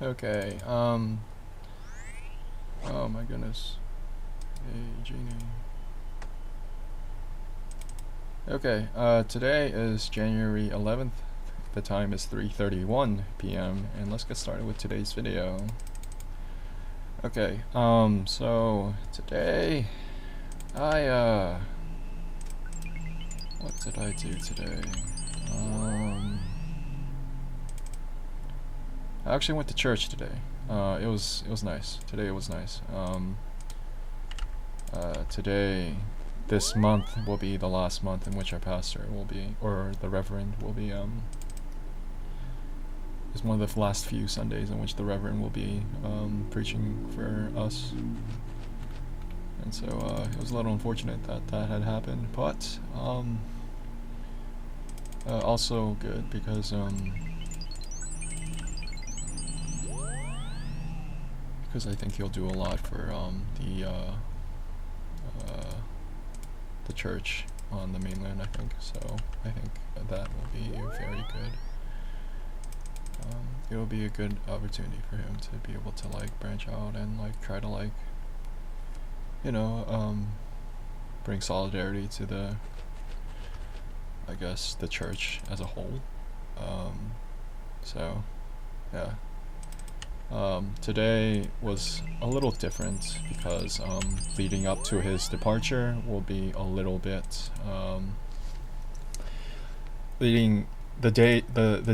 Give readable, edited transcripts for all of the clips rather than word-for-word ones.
Okay, oh my goodness. Hey, Genie. Okay, today is January 11th. The time is 3:31 p.m. and let's get started with today's video. Okay, so today what did I do today? I actually went to church today. It was nice. Today it was nice. Today, this month will be the last month in which our pastor will be, or the reverend will be, is one of the last few Sundays in which the reverend will be preaching for us. And so it was a little unfortunate that that had happened, but also good because I think he'll do a lot for the church on the mainland, I think. So I think that will be very good. It will be a good opportunity for him to be able to like branch out and like try to like, you know, bring solidarity to the, I guess, the church as a whole. So yeah. Today was a little different because leading up to his departure will be a little bit the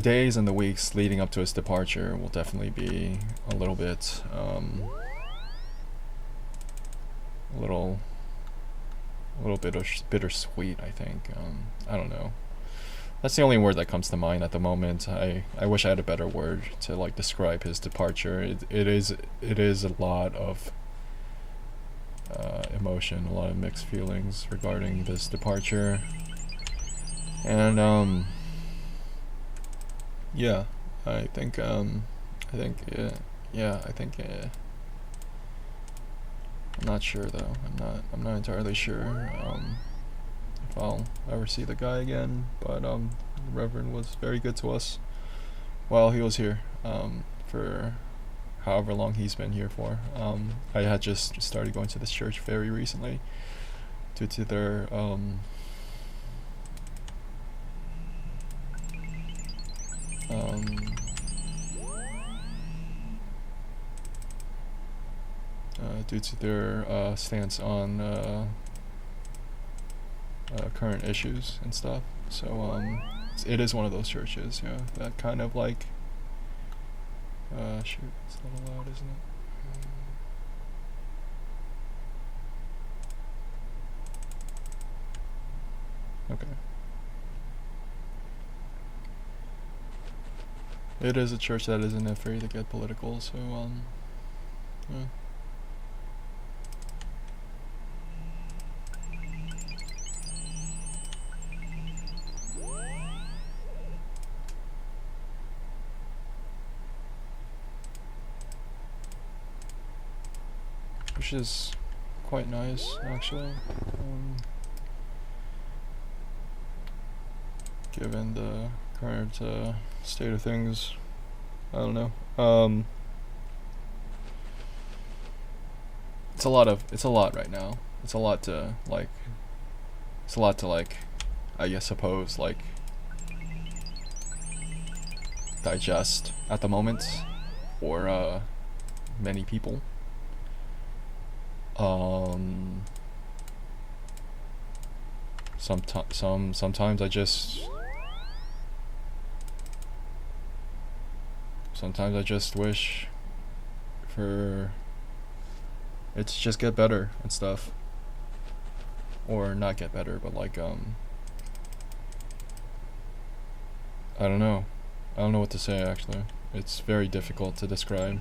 days and the weeks leading up to his departure will definitely be a little bit a little bittersweet, I think. I don't know. That's the only word that comes to mind at the moment. I wish I had a better word to like describe his departure. It is a lot of emotion, a lot of mixed feelings regarding this departure. And yeah, I think I'm not sure though. I'm not entirely sure if I'll ever see the guy again, but the Reverend was very good to us while he was here, for however long he's been here for. I had just started going to this church very recently due to their stance on current issues and stuff. So it is one of those churches, yeah, that kind of like shoot, it's a little loud, isn't it? Okay. It is a church that isn't afraid to get political, so yeah. Which is quite nice, actually, given the current state of things. I don't know. It's a lot right now. It's a lot to like, I guess suppose like digest at the moment for many people. Sometimes I just wish for it to just get better and stuff, or not get better, but like I don't know what to say, actually. It's very difficult to describe.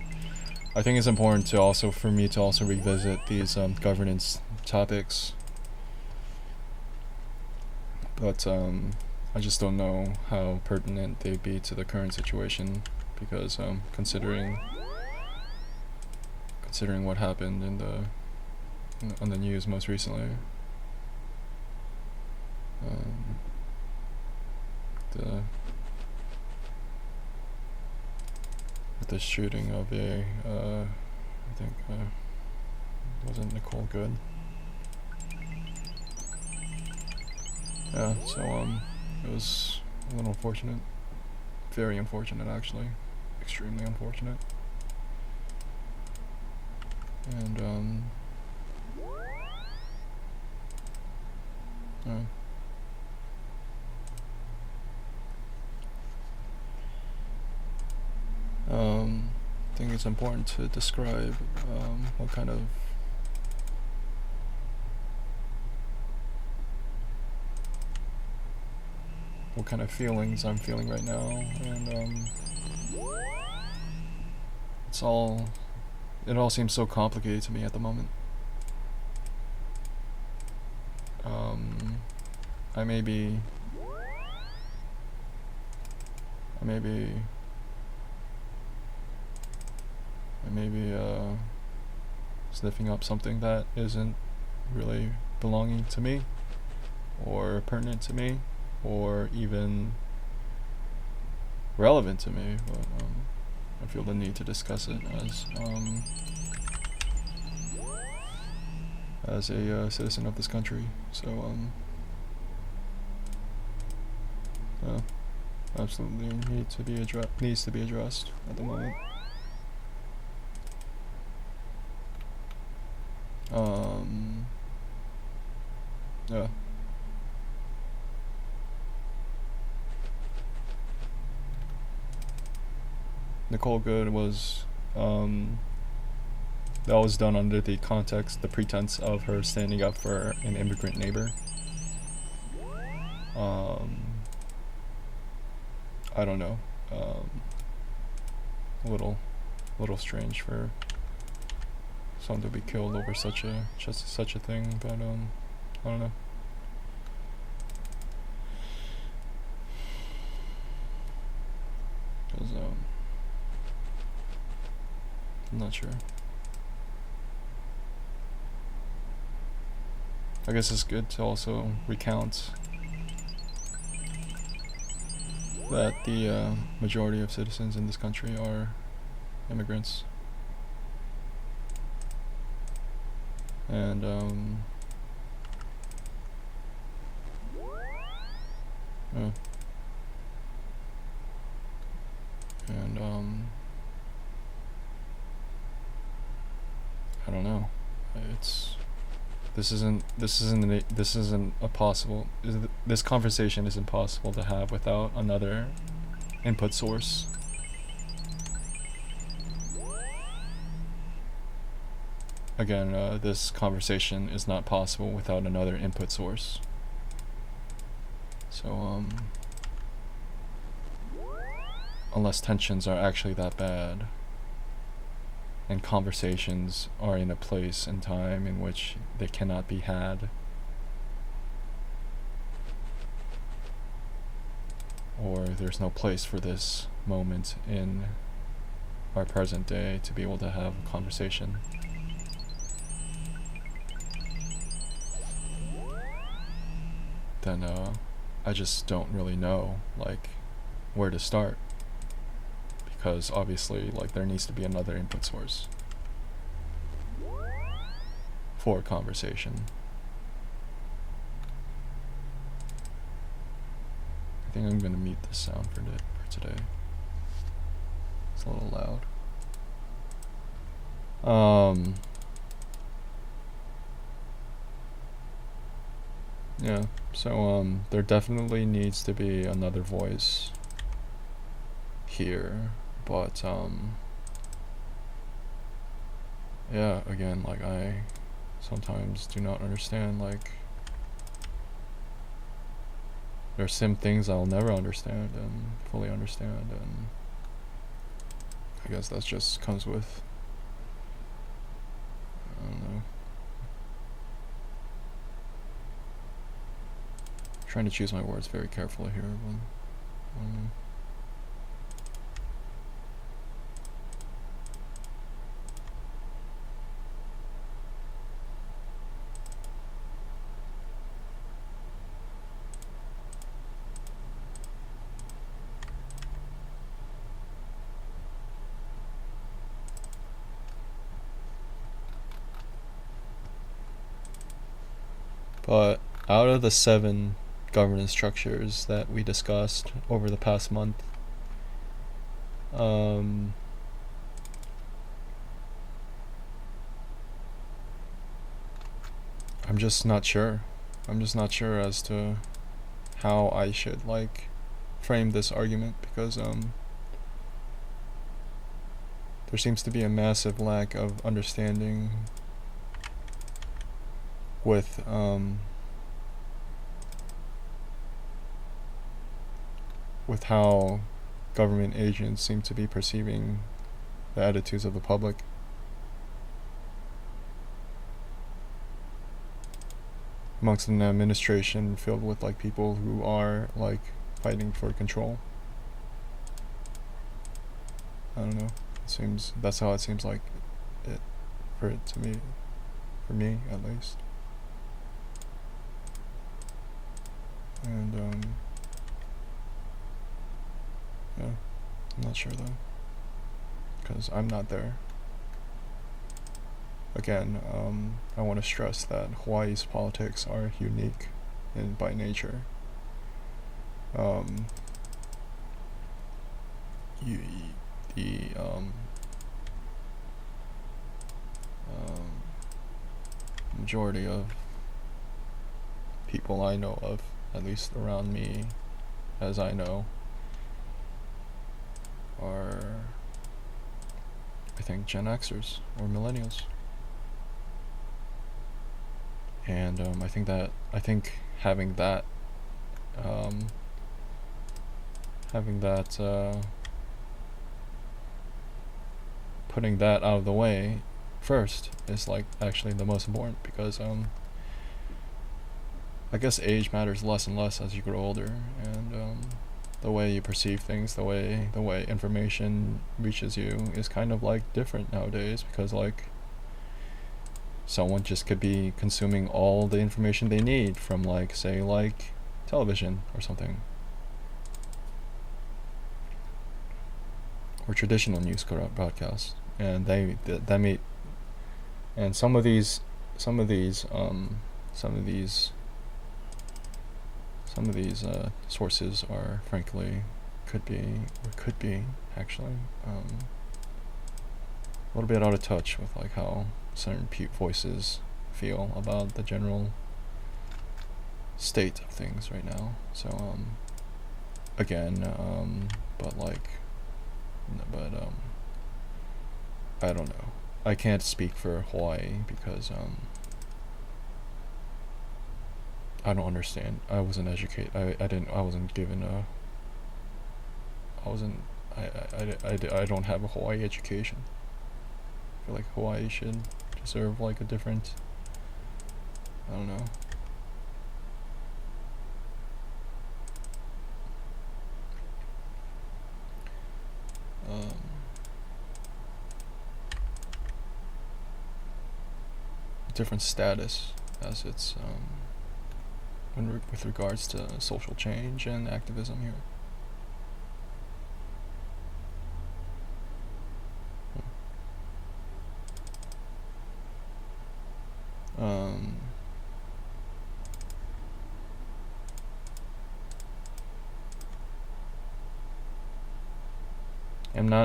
I think it's important for me to also revisit these governance topics, but I just don't know how pertinent they'd be to the current situation, because considering what happened on the news most recently, with the shooting of I think, wasn't Nicole Good? Yeah, so, it was a little unfortunate. Very unfortunate, actually. Extremely unfortunate. And, I think it's important to describe what kind of feelings I'm feeling right now, and it all seems so complicated to me at the moment. I may be sniffing up something that isn't really belonging to me, or pertinent to me, or even relevant to me, but I feel the need to discuss it as a citizen of this country. So absolutely needs to be addressed at the moment. Yeah. Nicole Good was that was done under the pretense of her standing up for an immigrant neighbor. I don't know. A little strange for someone to be killed over such a thing, but I don't know. Cause I'm not sure. I guess it's good to also recount that the majority of citizens in this country are immigrants. And I don't know. This conversation isn't possible to have without another input source. Again, this conversation is not possible without another input source. So, unless tensions are actually that bad, and conversations are in a place and time in which they cannot be had, or there's no place for this moment in our present day to be able to have a conversation, then I just don't really know where to start. Because obviously, there needs to be another input source for a conversation. I think I'm gonna mute this sound for today. It's a little loud. Yeah, so there definitely needs to be another voice here. But, yeah, again, I sometimes do not understand, there's some things I'll never understand and fully understand, and I guess that just comes with, I don't know, trying to choose my words very carefully here, but, But out of the 7 governance structures that we discussed over the past month, I'm just not sure. I'm just not sure as to how I should like frame this argument, because there seems to be a massive lack of understanding with how government agents seem to be perceiving the attitudes of the public. Amongst an administration filled with like people who are like fighting for control. I don't know. That's how it seems like it for me at least. And yeah, I'm not sure though, because I'm not there. Again, I want to stress that Hawaii's politics are unique by nature. The majority of people I know of, at least around me, as I know, are, I think, Gen Xers or millennials. And I think having that putting that out of the way first is like actually the most important, because I guess age matters less and less as you grow older, and the way you perceive things, the way information reaches you is kind of like different nowadays, because like someone just could be consuming all the information they need from like, say, like television or something, or traditional news broadcasts, and and some of these sources are frankly could be actually a little bit out of touch with like how certain voices feel about the general state of things right now. So I don't know. I can't speak for Hawaii because I don't understand. I wasn't educated. I wasn't given a. I don't have a Hawaii education. I feel like Hawaii should deserve like a different. I don't know. Different status as it's with regards to social change and activism here.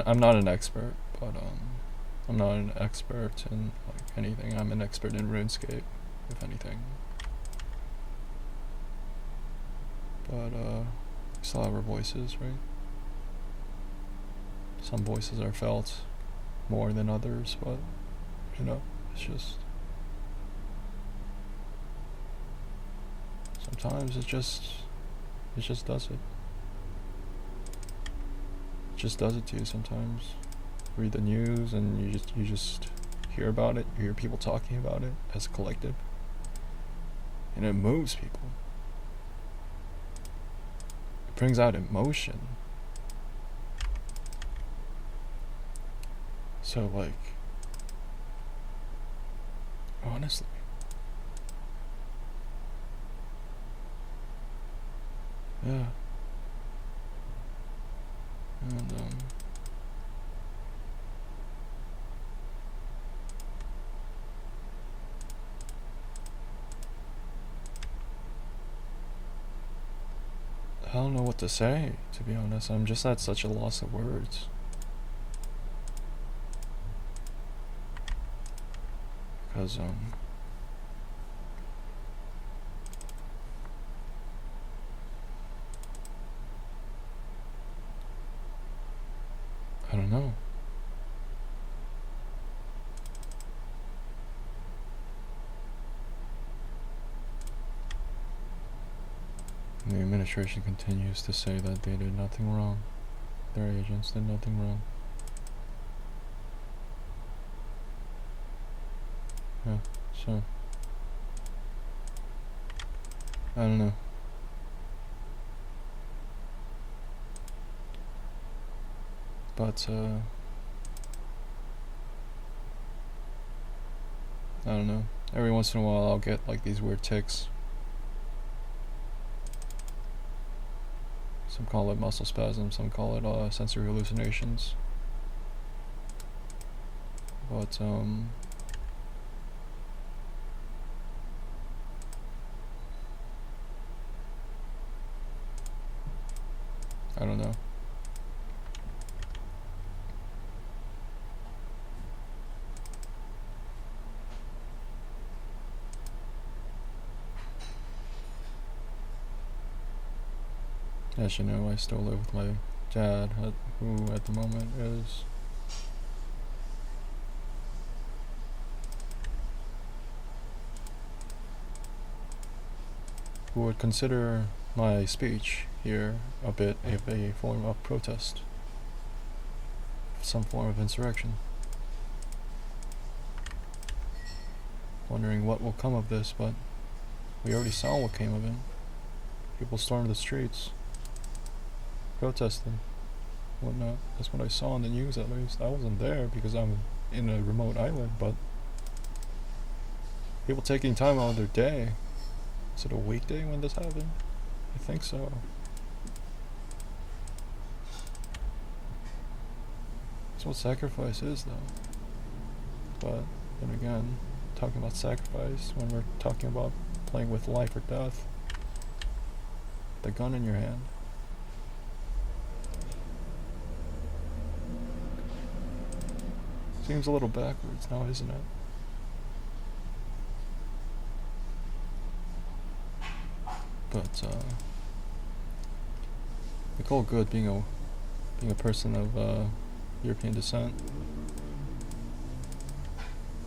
I'm not an expert, but I'm not an expert in like anything. I'm an expert in RuneScape, if anything. But we still have our voices, right? Some voices are felt more than others, but you know, it's just sometimes it just does it. It just does it to you sometimes. Read the news and you just hear about it, you hear people talking about it as a collective, and it moves people. It brings out emotion. So like, honestly, yeah. And I don't know what to say, to be honest. I'm just at such a loss of words. Because, I don't know. The administration continues to say that they did nothing wrong. Their agents did nothing wrong. Yeah, so I don't know. But I don't know. Every once in a while I'll get like these weird tics. Some call it muscle spasms, some call it sensory hallucinations. But I don't know. As you know, I still live with my dad, who at the moment is who would consider my speech here a bit of a form of protest, some form of insurrection. Wondering what will come of this, but we already saw what came of it. People stormed the streets, protesting, whatnot. That's what I saw on the news, at least. I wasn't there because I'm in a remote island, but people taking time out of their day. Is it a weekday when this happened? I think so. That's what sacrifice is, though. But then again, talking about sacrifice when we're talking about playing with life or death, the gun in your hand. Seems a little backwards now, isn't it? But Nicole Good, being a person of European descent,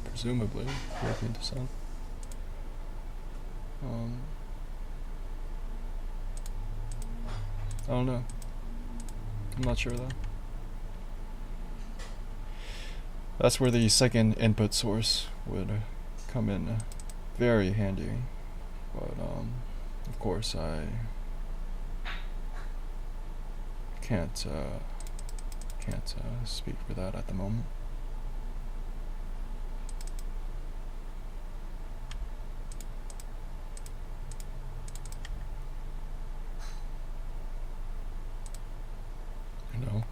presumably European descent. I don't know. I'm not sure though. That's where the second input source would come in very handy. But of course I can't speak for that at the moment. You know.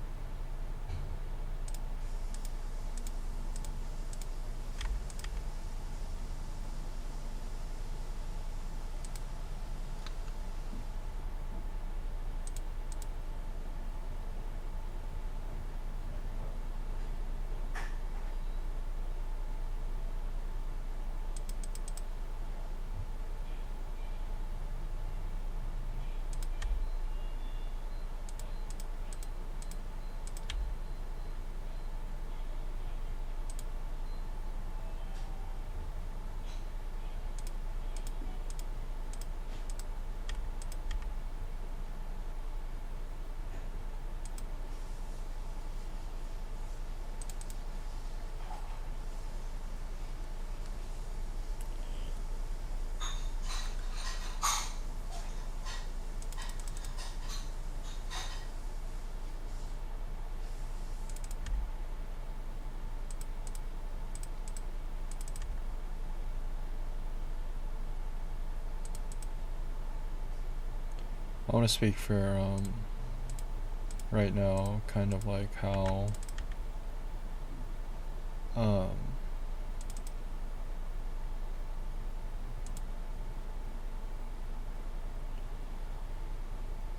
I want to speak for right now, kind of like how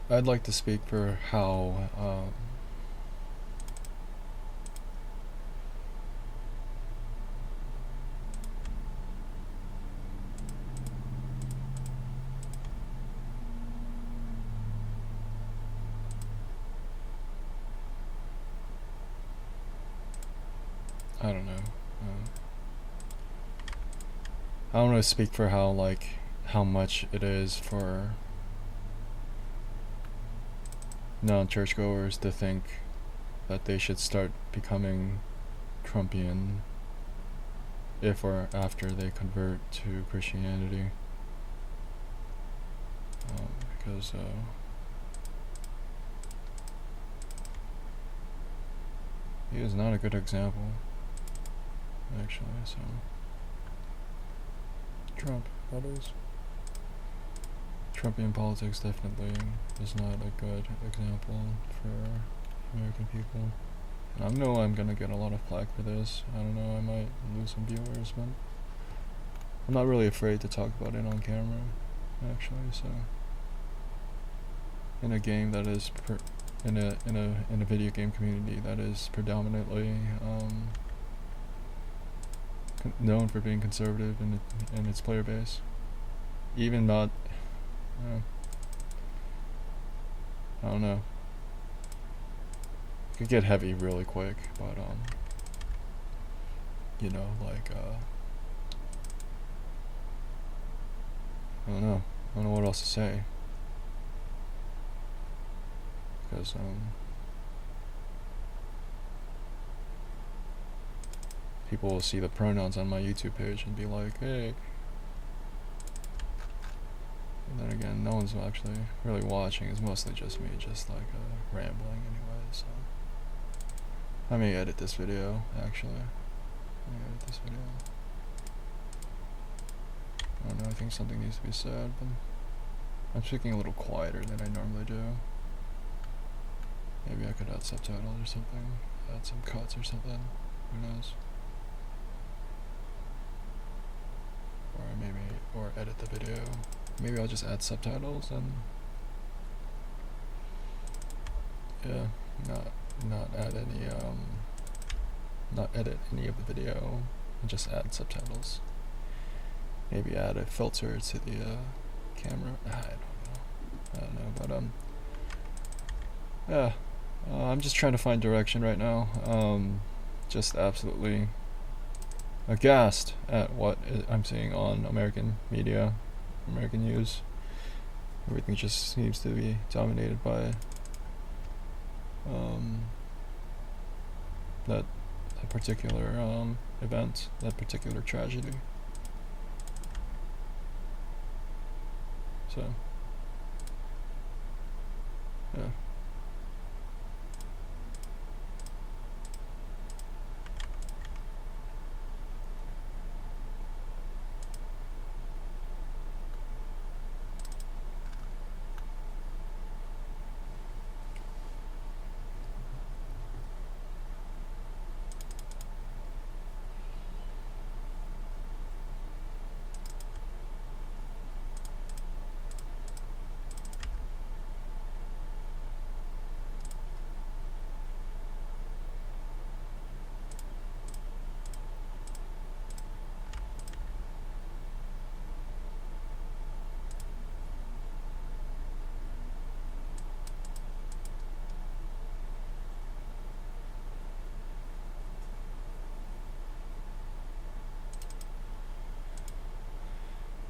I'd like to speak for how I don't know. I want to speak for how, like, how much it is for non-churchgoers to think that they should start becoming Trumpian if or after they convert to Christianity. Because he is not a good example, actually. So Trump, that is. Trumpian politics definitely is not a good example for American people. And I know I'm gonna get a lot of flack for this. I don't know, I might lose some viewers, but I'm not really afraid to talk about it on camera, actually. So in a game that is in a video game community that is predominantly known for being conservative in its player base, even not. I don't know. It could get heavy really quick, but you know, like I don't know. I don't know what else to say. Because people will see the pronouns on my YouTube page and be like, hey. And then again, no one's actually really watching. It's mostly just me, just like rambling anyway. So I may edit this video, actually. I don't know, I think something needs to be said, but I'm speaking a little quieter than I normally do. Maybe I could add subtitles or something, add some cuts or something, who knows. Or edit the video. Maybe I'll just add subtitles and yeah, not edit any of the video and just add subtitles. Maybe add a filter to the camera. I don't know, but yeah. I'm just trying to find direction right now. Just absolutely aghast at what I'm seeing on American media, American news. Everything just seems to be dominated by that particular event, that particular tragedy. So, yeah.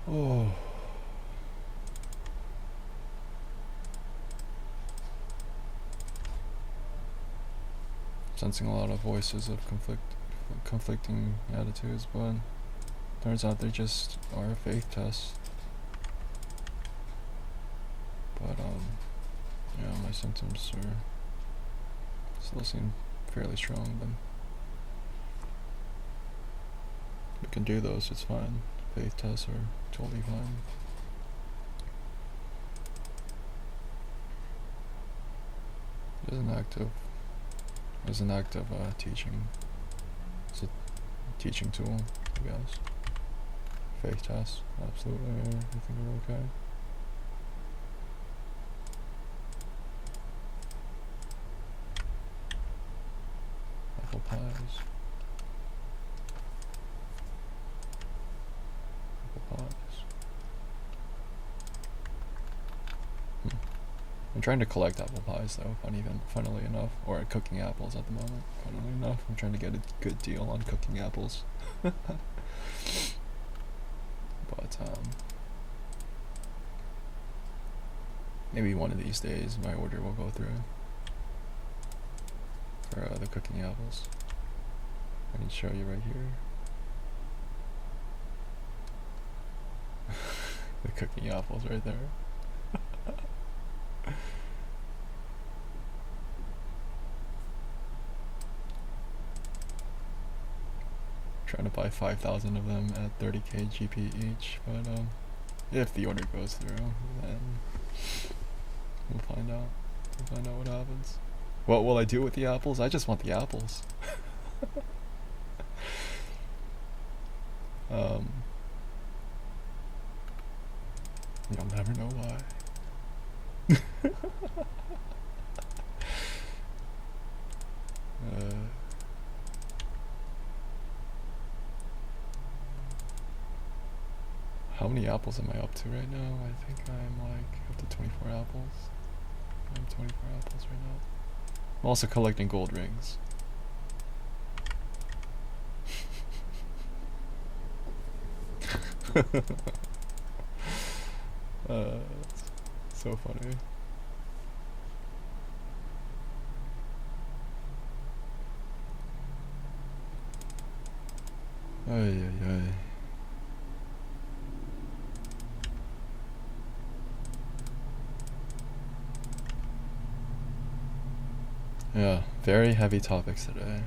Oh. Sensing a lot of voices of conflicting attitudes, but turns out they just are a faith test. But yeah, my symptoms still seem fairly strong, but we can do those, it's fine. Faith tests are totally fine. It's an act of teaching. It's a teaching tool, I guess. Faith tests, absolutely, I think we're okay. pies. Apple pies. I'm trying to collect apple pies though, funnily enough, or cooking apples at the moment. Funnily enough, I'm trying to get a good deal on cooking apples. But maybe one of these days my order will go through for the cooking apples. I can show you right here. The cooking apples right there. Trying to buy 5,000 of them at 30k GP each, but if the order goes through, then we'll find out. We'll find out what happens. What will I do with the apples? I just want the apples. You'll never know why. How many apples am I up to right now? I think I'm like up to 24 apples. I'm 24 apples right now. I'm also collecting gold rings. So funny. Ay, ay, ay. Yeah, very heavy topics today.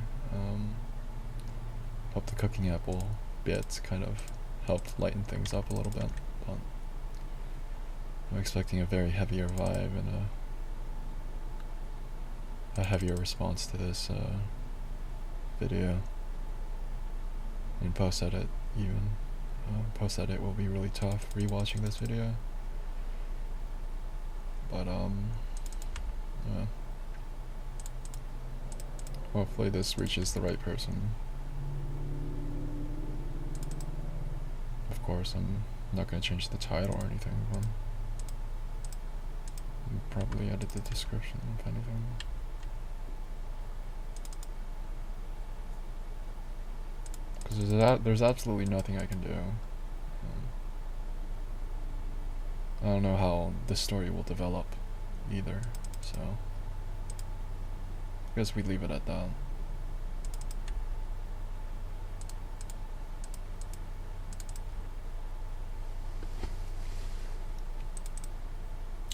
Hope the cooking apple bits kind of helped lighten things up a little bit. But I'm expecting a very heavier vibe and a heavier response to this video. And post-edit even. Post-edit will be really tough rewatching this video. But yeah. Hopefully this reaches the right person. Of course, I'm not going to change the title or anything, but I'll probably edit the description if anything. Because there's absolutely nothing I can do. I don't know how this story will develop either, so I guess we leave it at that.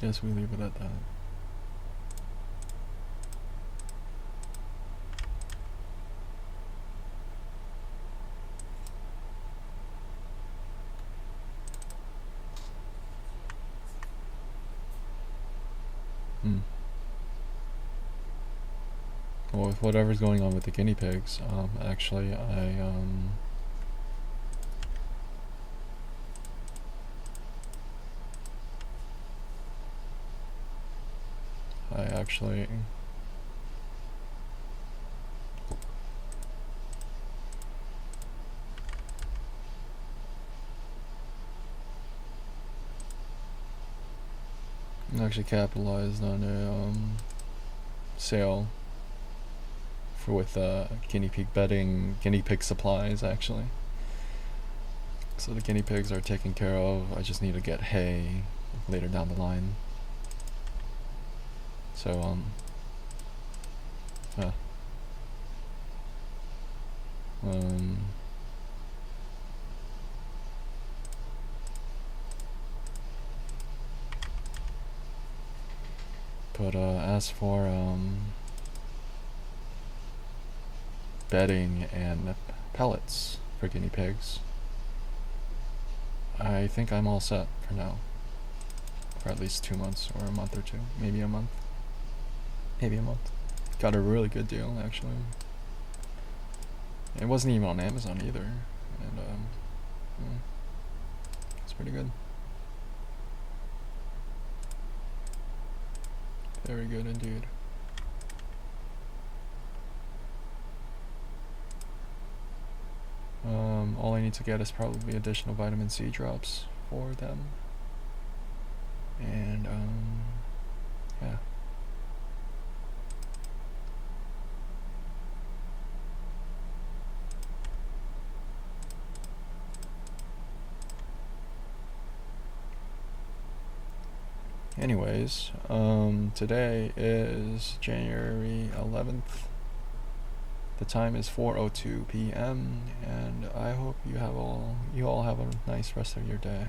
Guess we leave it at that. Well, with whatever's going on with the guinea pigs, actually, I actually capitalized on a sale with guinea pig supplies actually. So the guinea pigs are taken care of. I just need to get hay later down the line. So but as for bedding and pellets for guinea pigs, I think I'm all set for now. For at least 2 months or a month or two. Maybe a month. Maybe a month. Got a really good deal actually. It wasn't even on Amazon either. And yeah, it's pretty good. Very good indeed. need to get is probably additional vitamin C drops for them. And yeah. Anyways, today is January 11th. The time is 4:02 p.m. and I hope you all have a nice rest of your day.